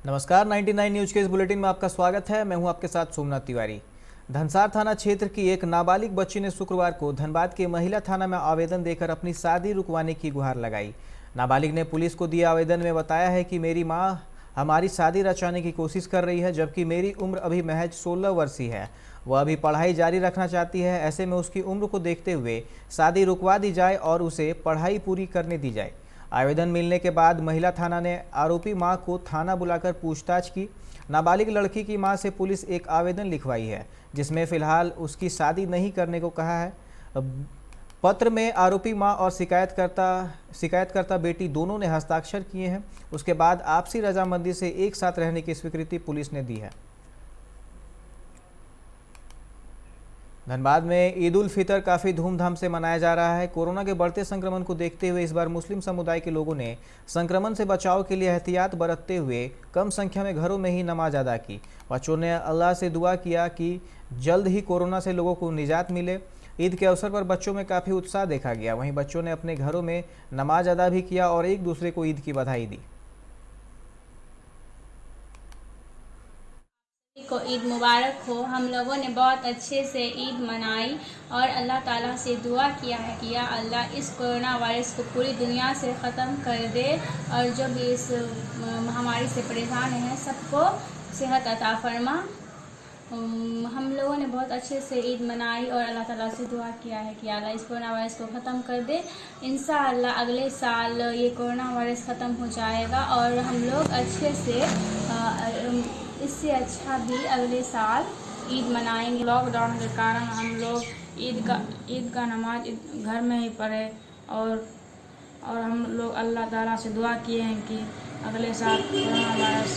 नमस्कार, 99 न्यूज के इस बुलेटिन में आपका स्वागत है। मैं हूं आपके साथ सोमनाथ तिवारी। धनसार थाना क्षेत्र की एक नाबालिग बच्ची ने शुक्रवार को धनबाद के महिला थाना में आवेदन देकर अपनी शादी रुकवाने की गुहार लगाई। नाबालिग ने पुलिस को दिए आवेदन में बताया है कि मेरी मां हमारी शादी रचाने की कोशिश कर रही है, जबकि मेरी उम्र अभी महज 16 वर्ष ही है। वह अभी पढ़ाई जारी रखना चाहती है। ऐसे में उसकी उम्र को देखते हुए शादी रुकवा दी जाए और उसे पढ़ाई पूरी करने दी जाए। आवेदन मिलने के बाद महिला थाना ने आरोपी मां को थाना बुलाकर पूछताछ की। नाबालिग लड़की की मां से पुलिस एक आवेदन लिखवाई है, जिसमें फिलहाल उसकी शादी नहीं करने को कहा है। पत्र में आरोपी मां और शिकायतकर्ता बेटी दोनों ने हस्ताक्षर किए हैं। उसके बाद आपसी रजामंदी से एक साथ रहने की स्वीकृति पुलिस ने दी है। धनबाद में ईद उल फितर काफ़ी धूमधाम से मनाया जा रहा है। कोरोना के बढ़ते संक्रमण को देखते हुए इस बार मुस्लिम समुदाय के लोगों ने संक्रमण से बचाव के लिए एहतियात बरतते हुए कम संख्या में घरों में ही नमाज अदा की। बच्चों ने अल्लाह से दुआ किया कि जल्द ही कोरोना से लोगों को निजात मिले। ईद के अवसर पर बच्चों में काफ़ी उत्साह देखा गया। वहीं बच्चों ने अपने घरों में नमाज अदा भी किया और एक दूसरे को ईद की बधाई दी। को ईद मुबारक हो। हम लोगों ने बहुत अच्छे से ईद मनाई और अल्लाह ताला से दुआ किया है कि या अल्लाह इस कोरोना वायरस को पूरी दुनिया से ख़त्म कर दे और जो भी इस महामारी से परेशान हैं सबको सेहत अता फरमा। हम लोगों ने बहुत अच्छे से ईद मनाई और अल्लाह ताला से दुआ किया है कि अल्लाह इस कोरोना वायरस को ख़त्म कर दे। इंशाअल्लाह अगले साल ये कोरोना वायरस ख़त्म हो जाएगा और हम लोग अच्छे से इससे अच्छा भी अगले साल ईद मनाएंगे। लॉकडाउन के कारण हम लोग ईद का नमाज घर में ही पढ़े और हम लोग अल्लाह ताला से दुआ किए हैं कि अगले साल कोरोना वायरस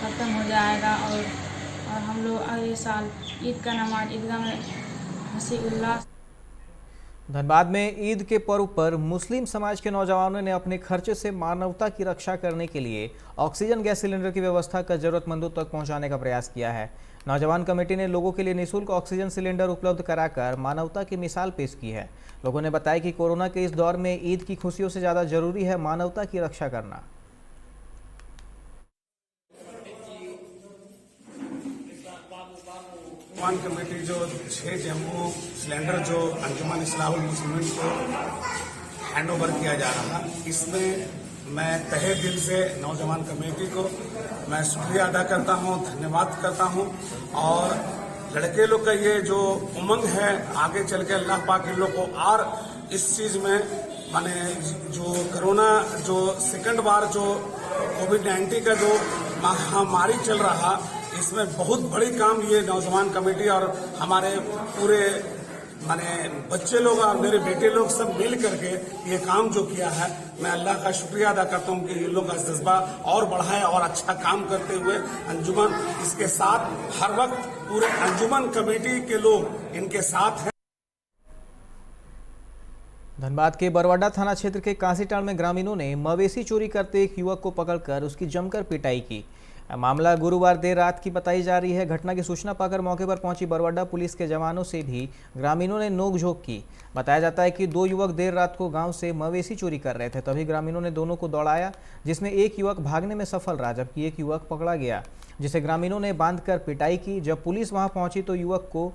ख़त्म हो जाएगा और हम लोग अगले साल ईद का नमाज ईदगाह में हंसी उल्लास। धनबाद में ईद के पर्व पर मुस्लिम समाज के नौजवानों ने अपने खर्चे से मानवता की रक्षा करने के लिए ऑक्सीजन गैस सिलेंडर की व्यवस्था कर जरूरतमंदों तक पहुंचाने का प्रयास किया है। नौजवान कमेटी ने लोगों के लिए निःशुल्क ऑक्सीजन सिलेंडर उपलब्ध कराकर मानवता की मिसाल पेश की है। लोगों ने बताया कि कोरोना के इस दौर में ईद की खुशियों से ज़्यादा जरूरी है मानवता की रक्षा करना। कमेटी जो 6 जम्बो सिलेंडर जो अंजुमन इस्लाहुल मुस्लिमीन को हैंड ओवर किया जा रहा, इसमें मैं तहे दिल से नौजवान कमेटी को मैं शुक्रिया अदा करता हूं, धन्यवाद करता हूं। और लड़के लोग का ये जो उमंग है आगे चल के अल्लाह पाक इन लोग को और इस चीज में माने जो कोरोना जो सेकंड बार जो कोविड-19 का जो महामारी चल रहा, इसमें बहुत बड़ी काम ये नौजवान कमेटी और हमारे पूरे माने बच्चे लोग और मेरे बेटे लोग सब मिल करके ये काम जो किया है, मैं अल्लाह का शुक्रिया अदा करता हूँ कि ये लोग का जज्बा और बढ़ाए और अच्छा काम करते हुए अंजुमन इसके साथ हर वक्त पूरे अंजुमन कमेटी के लोग इनके साथ हैं। धनबाद के बरवाडा थाना क्षेत्र के कांसीटाड़ में ग्रामीणों ने मवेशी चोरी करते एक युवक को पकड़कर उसकी जमकर पिटाई की। मामला गुरुवार देर रात की बताई जा रही है। घटना की सूचना पाकर मौके पर पहुंची बरवाडा पुलिस के जवानों से भी ग्रामीणों ने नोकझोंक की। बताया जाता है कि 2 युवक देर रात को गांव से मवेशी चोरी कर रहे थे, तभी ग्रामीणों ने दोनों को दौड़ाया, जिसमें एक युवक भागने में सफल रहा, जबकि एक युवक पकड़ा गया, जिसे ग्रामीणों ने बांधकर पिटाई की। जब पुलिस वहां पहुंची तो युवक को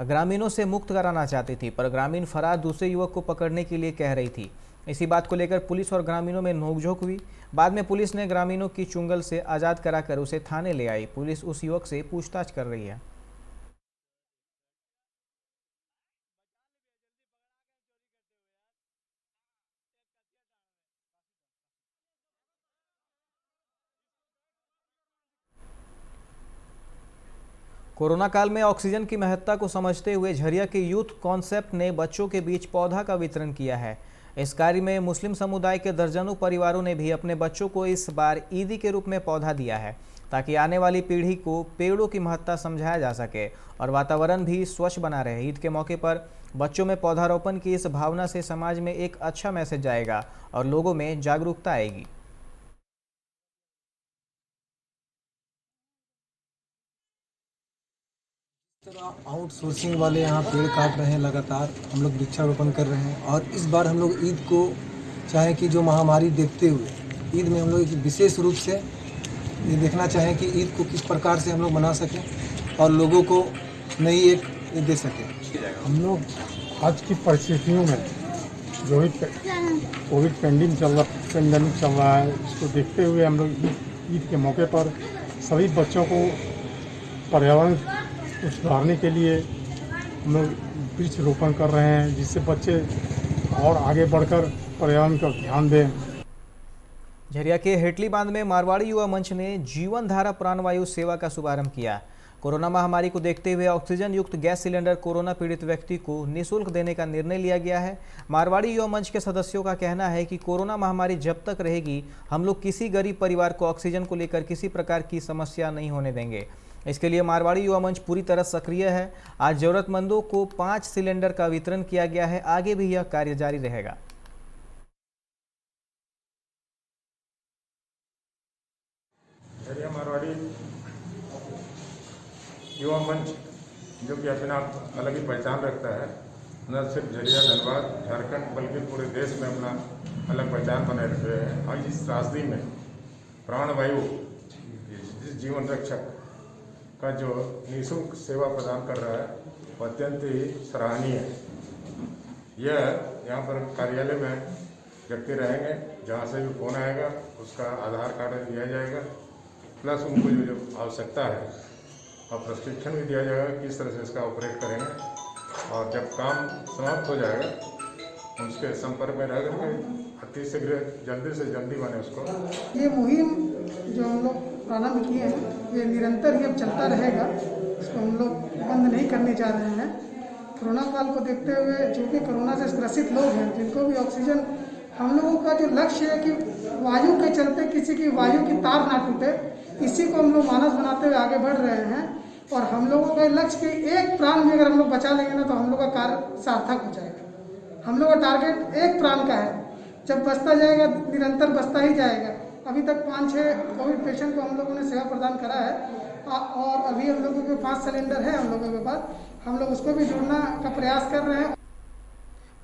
ग्रामीणों से मुक्त कराना चाहती थी, पर ग्रामीण फरार दूसरे युवक को पकड़ने के लिए कह रही थी। इसी बात को लेकर पुलिस और ग्रामीणों में नोकझोंक हुई। बाद में पुलिस ने ग्रामीणों की चुंगल से आज़ाद कराकर उसे थाने ले आई। पुलिस उस युवक से पूछताछ कर रही है। कोरोना काल में ऑक्सीजन की महत्ता को समझते हुए झरिया के यूथ कॉन्सेप्ट ने बच्चों के बीच पौधा का वितरण किया है। इस कार्य में मुस्लिम समुदाय के दर्जनों परिवारों ने भी अपने बच्चों को इस बार ईदी के रूप में पौधा दिया है, ताकि आने वाली पीढ़ी को पेड़ों की महत्ता समझाया जा सके और वातावरण भी स्वच्छ बना रहे। ईद के मौके पर बच्चों में पौधारोपण की इस भावना से समाज में एक अच्छा मैसेज जाएगा और लोगों में जागरूकता आएगी। आउटसोर्सिंग वाले यहाँ पेड़ काट रहे हैं, लगातार हम लोग वृक्षारोपण कर रहे हैं। और इस बार हम लोग ईद को चाहे कि जो महामारी देखते हुए ईद में हम लोग विशेष रूप से ये देखना चाहें कि ईद को किस प्रकार से हम लोग मना सकें और लोगों को नई एक ये दे सकें। हम लोग आज की परिस्थितियों में जो भी कोविड पेंडेमिक चल रहा है, इसको देखते हुए हम लोग ईद के मौके पर सभी बच्चों को पर्यावरण को सुधारने के लिए हम लोग वृक्ष रोपण कर रहे हैं, जिससे बच्चे और आगे बढ़कर पर्यावरण का ध्यान दें। झरिया के हेटली बांध में मारवाड़ी युवा मंच ने जीवन धारा प्राणवायु सेवा का शुभारंभ किया। कोरोना महामारी को देखते हुए ऑक्सीजन युक्त गैस सिलेंडर कोरोना पीड़ित व्यक्ति को निःशुल्क देने का निर्णय लिया गया है। मारवाड़ी युवा मंच के सदस्यों का कहना है कि कोरोना महामारी जब तक रहेगी हम लोग किसी गरीब परिवार को ऑक्सीजन को लेकर किसी प्रकार की समस्या नहीं होने देंगे। इसके लिए मारवाड़ी युवा मंच पूरी तरह सक्रिय है। आज जरूरतमंदों को 5 सिलेंडर का वितरण किया गया है। आगे भी यह कार्य जारी रहेगा। झरिया मारवाड़ी युवा मंच जो कि अपना अलग ही पहचान रखता है, न सिर्फ झरिया धनबाद झारखंड बल्कि पूरे देश में अपना अलग पहचान बनाए रखे हैं। और इस त्रासदी में प्राणवायु जीवन रक्षक का जो निःशुल्क सेवा प्रदान कर रहा है वो अत्यंत ही सराहनीय है। यह यहाँ पर कार्यालय में व्यक्ति रहेंगे, जहाँ से भी फोन आएगा उसका आधार कार्ड दिया जाएगा, प्लस उनको जो आवश्यकता है और प्रशिक्षण भी दिया जाएगा किस तरह से इसका ऑपरेट करेंगे। और जब काम समाप्त हो जाएगा उसके संपर्क में रह करके अति शीघ्र जल्दी से जल्दी बने उसको। ये मुहिम जो हम लोग प्रारंभ किए हैं ये निरंतर ही अब चलता रहेगा, इसको हम लोग बंद नहीं करने जा रहे हैं। कोरोना काल को देखते हुए जो भी कोरोना से ग्रसित लोग हैं जिनको भी ऑक्सीजन, हम लोगों का जो लक्ष्य है कि वायु के चलते किसी की वायु की तार ना टूटे, इसी को हम लोग मानस बनाते हुए आगे बढ़ रहे हैं। और हम लोगों का लक्ष्य कि एक प्राण भी अगर हम लोग बचा लेंगे ना तो हम लोग का कार्य सार्थक हो जाएगा। हम लोग का टारगेट एक प्राण का है, जब बचता जाएगा निरंतर बचता ही जाएगा। अभी तक 5-6 कोविड पेशेंट को हम लोगों ने सेवा प्रदान करा है और अभी हम लोगों के 5 सिलेंडर है हम लोगों के पास, हम लोग उसको भी जोड़ना का प्रयास कर रहे हैं।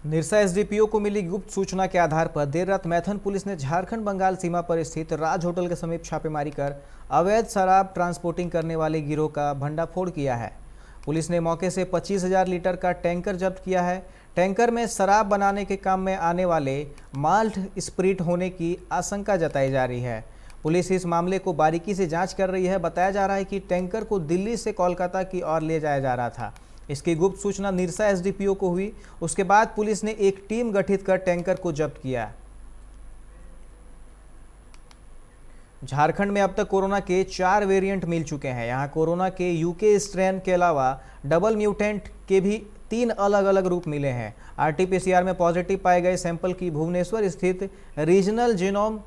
निरसा एसडीपीओ को मिली गुप्त सूचना के आधार पर देर रात मैथन पुलिस ने झारखंड बंगाल सीमा पर स्थित राज होटल के समीप छापेमारी कर अवैध शराब ट्रांसपोर्टिंग करने वाले गिरोह का भंडाफोड़ किया है। पुलिस ने मौके से 25,000 लीटर का टैंकर जब्त किया है। टैंकर में शराब बनाने के काम में आने वाले माल्ट स्प्रिट होने की आशंका जताई जा रही है। पुलिस इस मामले को बारीकी से जांच कर रही है। बताया जा रहा है कि टैंकर को दिल्ली से कोलकाता की ओर ले जाया जा रहा था। इसकी गुप्त सूचना निरसा एसडीपीओ को हुई। उसके बाद पुलिस ने एक टीम गठित कर टैंकर को जब्त किया। झारखंड में अब तक कोरोना के 4 वेरिएंट मिल चुके हैं। यहां कोरोना के यूके स्ट्रेन के अलावा डबल म्यूटेंट के भी 3 अलग अलग रूप मिले हैं। आरटीपीसीआर में पॉजिटिव पाए गए सैंपल की भुवनेश्वर स्थित रीजनल जीनोम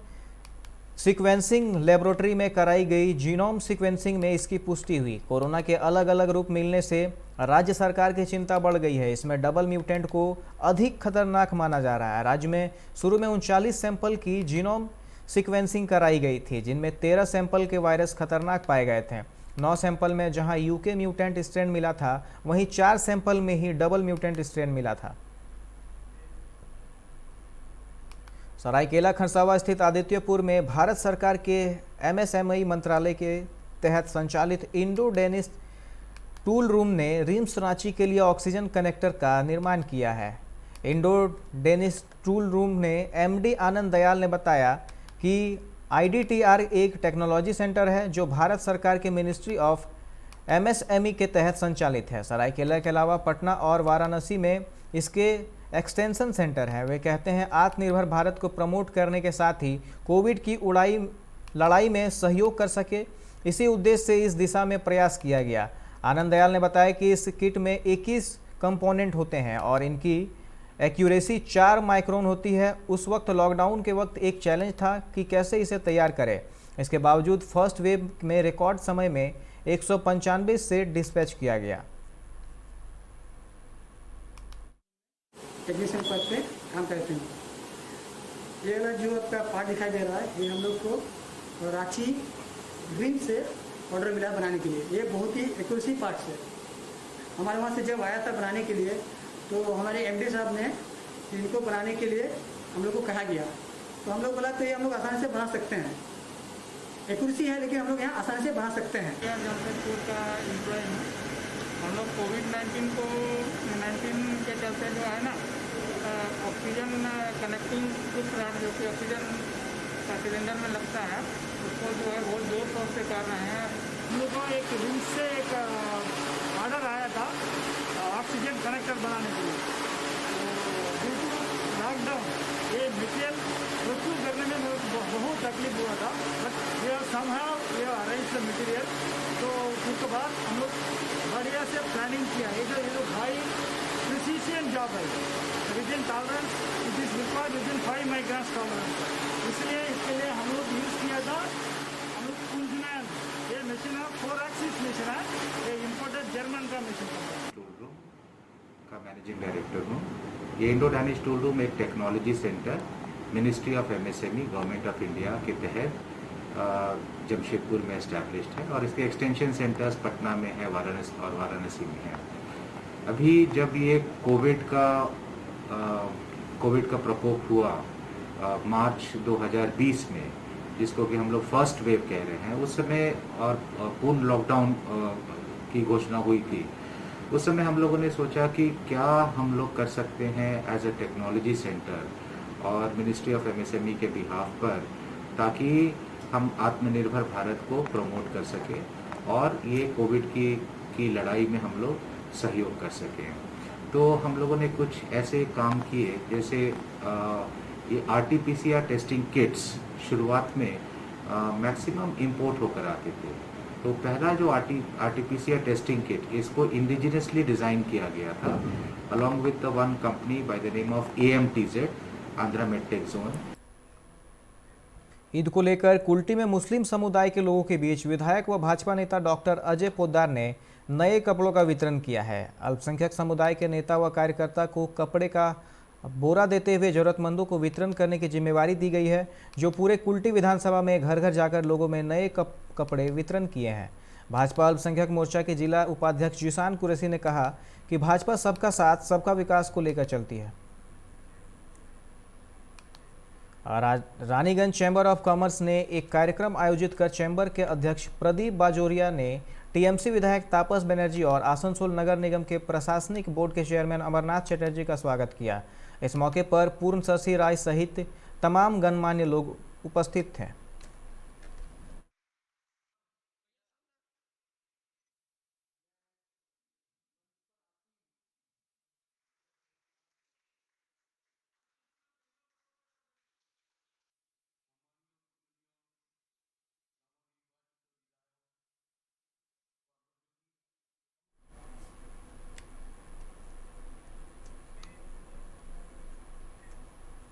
सीक्वेंसिंग लेबोरेटरी में कराई गई जीनोम सीक्वेंसिंग में इसकी पुष्टि हुई। कोरोना के अलग अलग रूप मिलने से राज्य सरकार की चिंता बढ़ गई है। इसमें डबल म्यूटेंट को अधिक खतरनाक माना जा रहा है। राज्य में शुरू में 39 सैंपल की जीनोम सीक्वेंसिंग कराई गई थी, जिनमें 13 सैंपल के वायरस खतरनाक पाए गए थे। 9 सैंपल में जहां यूके म्यूटेंट स्ट्रेन मिला था, वहीं 4 सैंपल में ही डबल म्यूटेंट स्ट्रेन मिला था। सरायकेला खरसावा स्थित आदित्यपुर में भारत सरकार के एमएसएमई मंत्रालय के तहत संचालित इंडो डेनिस टूल रूम ने रिम्स रांची के लिए ऑक्सीजन कनेक्टर का निर्माण किया है। इंडो डेनिस टूल रूम ने एमडी आनंद दयाल ने बताया कि आईडीटीआर एक टेक्नोलॉजी सेंटर है जो भारत सरकार के मिनिस्ट्री ऑफ एमएसएमई के तहत संचालित है। सरायकेला के अलावा पटना और वाराणसी में इसके एक्सटेंशन सेंटर है। वे कहते हैं आत्मनिर्भर भारत को प्रमोट करने के साथ ही कोविड की लड़ाई में सहयोग कर सके, इसी उद्देश्य से इस दिशा में प्रयास किया गया। आनंद दयाल ने बताया कि इस किट में 21 कंपोनेंट होते हैं और इनकी एक्यूरेसी 4 माइक्रोन होती है। उस वक्त लॉकडाउन के वक्त एक चैलेंज था कि कैसे इसे तैयार करें। इसके बावजूद फर्स्ट वेव में रिकॉर्ड समय में 195 से डिस्पैच किया गया। टेक्नीशियन पद पे काम करते हैं। ये वाला जो आपका पार्ट दिखाई दे रहा है, ये हम लोग को रांची ग्रीन से ऑर्डर मिला बनाने के लिए। ये बहुत ही एक्यूरेसी पार्ट्स है। हमारे वहाँ से जब आया था बनाने के लिए, तो हमारे एमडी साहब ने इनको बनाने के लिए हम लोग को कहा गया, तो हम लोग बोला तो ये हम लोग आसानी से बना सकते हैं। एक्यूरेसी है, लेकिन हम लोग यहाँ आसानी से बना सकते हैं। मैं जमशेदपुर का एम्प्लॉय हूँ। हम लोग कोविड-19 के चलते जो है ना ऑक्सीजन कनेक्टिंग जो कि ऑक्सीजन का सिलेंडर में लगता है, उसको जो है बहुत जोर शोर से कर रहे हैं। हम लोग को एक रिम्स से एक ऑर्डर आया था ऑक्सीजन कनेक्टर बनाने के लिए। ड्यू टू लॉकडाउन ये मटेरियल प्रोक्यूर करने में बहुत तकलीफ हुआ था, but we are somehow we are arrange the material. तो उसके बाद हम लोग बढ़िया से प्लानिंग किया। ये जो हाई प्रिसीशन जॉब है, within tolerance it is required within 5 microns tolerance, इसलिए इसके लिए हम लोग यूज़ किया था हम लोग कुंजमैन। ये मशीन है 4 एक्सिस मशीन है, ये इम्पोर्टेड जर्मन का मशीन है। टूल रूम का मैनेजिंग डायरेक्टर हूँ। ये इंडो डैनिश टूल रूम एक technology centre ministry of MSME government of India के तहत जमशेदपुर में एस्टैब्लिश्ड है और इसके एक्सटेंशन सेंटर्स पटना में है, वाराणसी में है। अभी जब ये कोविड का प्रकोप हुआ मार्च 2020 में, जिसको कि हम लोग फर्स्ट वेव कह रहे हैं, उस समय और पूर्ण लॉकडाउन की घोषणा हुई थी। उस समय हम लोगों ने सोचा कि क्या हम लोग कर सकते हैं एज ए टेक्नोलॉजी सेंटर और मिनिस्ट्री ऑफ एमएसएमई के बिहाफ पर, ताकि हम आत्मनिर्भर भारत को प्रमोट कर सकें और ये कोविड की लड़ाई में हम लोग सहयोग कर सकें। तो हम लोगों ने कुछ ऐसे काम किए, जैसे ये RT-PCR टेस्टिंग किट्स शुरुआत में मैक्सिमम इंपोर्ट होकर आते थे। तो पहला जो RT-PCR टेस्टिंग किट, इसको इंडिजिनसली डिज़ाइन किया गया था along with the one company by the name of AMTZ, Andhra medtech zone. Eid को लेकर कुल्टी में मुस्लिम समुदाय के लोगों के बीच विधायक व भाजपा नेता डॉक्टर अजय पोद्दार ने नए कपड़ों का वितरण किया है। अल्पसंख्यक समुदाय के नेता व कार्यकर्ता को कपड़े का बोरा देते हुए जरूरतमंदों को वितरण करने की जिम्मेवारी दी गई है, जो पूरे कुल्टी विधानसभा में घर घर जाकर लोगों में नए कपड़े वितरण किए हैं। भाजपा अल्पसंख्यक मोर्चा के जिला उपाध्यक्ष जिशान कुरैशी ने कहा कि भाजपा सबका साथ सबका विकास को लेकर चलती है। रानीगंज चैम्बर ऑफ कॉमर्स ने एक कार्यक्रम आयोजित कर चैम्बर के अध्यक्ष प्रदीप बाजोरिया ने टीएमसी विधायक तापस बनर्जी और आसनसोल नगर निगम के प्रशासनिक बोर्ड के चेयरमैन अमरनाथ चटर्जी का स्वागत किया। इस मौके पर पूर्ण शशि राय सहित तमाम गणमान्य लोग उपस्थित थे।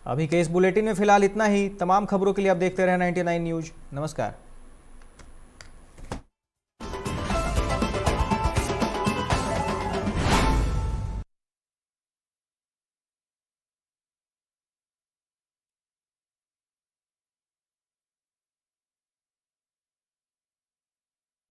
अभी के इस बुलेटिन में फिलहाल इतना ही। तमाम खबरों के लिए आप देखते रहें 99 न्यूज़। नमस्कार।